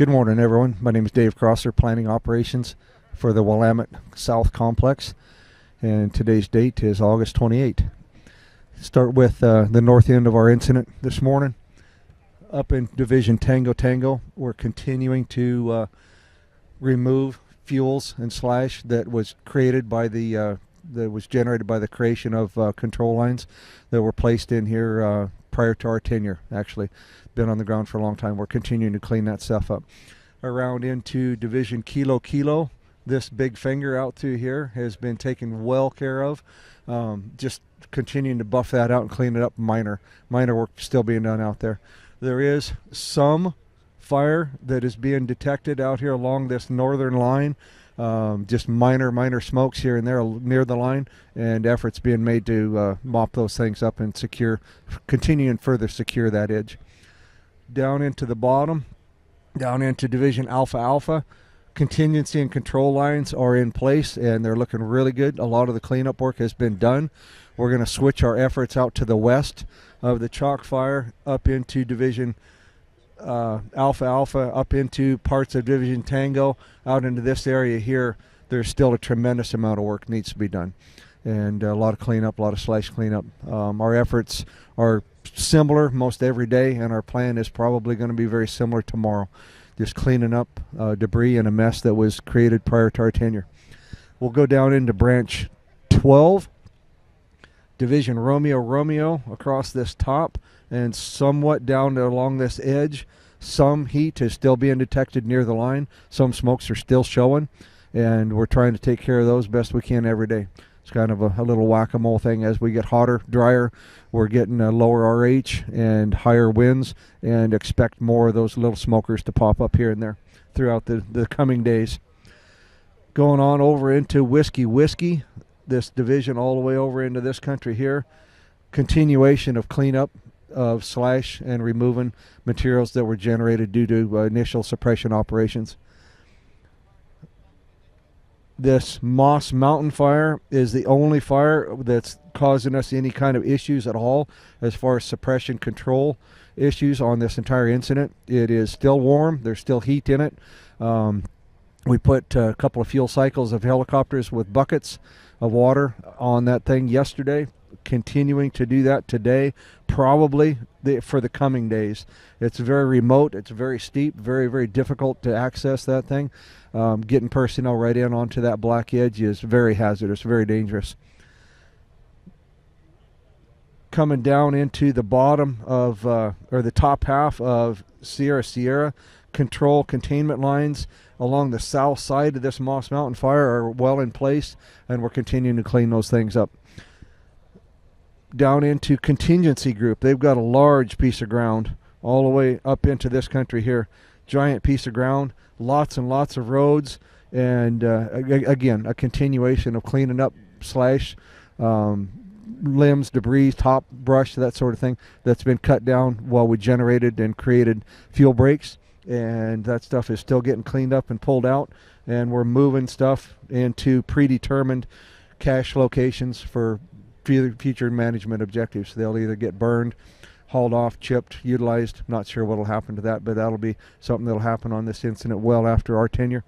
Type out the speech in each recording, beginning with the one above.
Good morning, everyone. My name is Dave Crousser, Planning Operations for the Willamette South Complex, and today's date is August 28. Start with the north end of our incident this morning. Up in Division Tango Tango, we're continuing to remove fuels and slash that was created by that was generated by the creation of control lines that were placed in here prior to our tenure. Actually, been on the ground for a long time. We're continuing to clean that stuff up. Around into Division Kilo Kilo, this big finger out through here has been taken well care of. Just continuing to buff that out and clean it up. Minor work still being done out there. There is some fire that is being detected out here along this northern line. Just minor smokes here and there near the line, and efforts being made to mop those things up and continue and further secure that edge. Down into the bottom, down into Division Alpha Alpha, contingency and control lines are in place and they're looking really good. A lot of the cleanup work has been done. We're going to switch our efforts out to the west of the chalk fire up into Division Alpha Alpha, up into parts of Division Tango, out into this area here. There's still a tremendous amount of work needs to be done, and a lot of cleanup, a lot of slash cleanup. Our efforts are similar most every day, and our plan is probably going to be very similar tomorrow, just cleaning up debris and a mess that was created prior to our tenure. We'll go down into Branch 12, Division Romeo across this top, and somewhat down along this edge. Some heat is still being detected near the line. Some smokes are still showing, and we're trying to take care of those best we can every day. It's kind of a little whack-a-mole thing. As we get hotter, drier, we're getting a lower RH and higher winds, and expect more of those little smokers to pop up here and there throughout the coming days. Going on over into Whiskey, this division all the way over into this country here. Continuation of cleanup of slash and removing materials that were generated due to initial suppression operations. This Moss Mountain fire is the only fire that's causing us any kind of issues at all as far as suppression control issues on this entire incident. It is still warm. There's still heat in it. We put a couple of fuel cycles of helicopters with buckets of water on that thing yesterday. Continuing to do that today, probably for the coming days. It's very remote, it's very steep, very difficult to access that thing. Getting personnel right in onto that black edge is very hazardous, very dangerous. Coming down into the bottom of or the top half of Sierra control containment lines along the south side of this Moss Mountain fire are well in place, and we're continuing to clean those things up. Down into contingency group, they've got a large piece of ground all the way up into this country here. Giant piece of ground, lots and lots of roads, and again, a continuation of cleaning up slash limbs, debris, top brush, that sort of thing that's been cut down while we generated and created fuel breaks, and that stuff is still getting cleaned up and pulled out, and we're moving stuff into predetermined cache locations for future management objectives. They'll either get burned, hauled off, chipped, utilized. Not sure what will happen to that, but that'll be something that'll happen on this incident well after our tenure.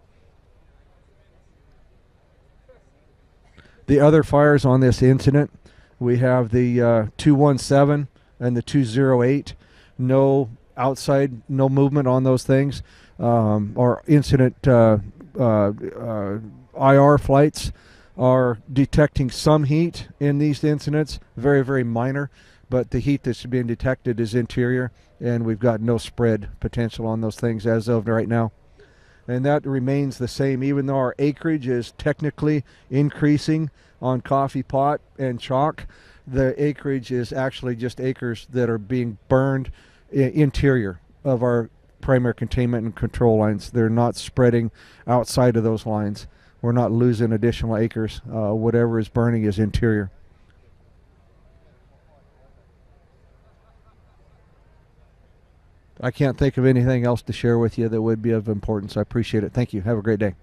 The other fires on this incident, we have the 217 and the 208. No outside, no movement on those things. Our incident IR flights are detecting some heat in these incidents, very minor, but the heat that's being detected is interior, and we've got no spread potential on those things as of right now. And that remains the same, even though our acreage is technically increasing on coffee pot and chalk. The acreage is actually just acres that are being burned interior of our primary containment and control lines. They're not spreading outside of those lines. We're not losing additional acres. Whatever is burning is interior. I can't think of anything else to share with you that would be of importance. I appreciate it. Thank you. Have a great day.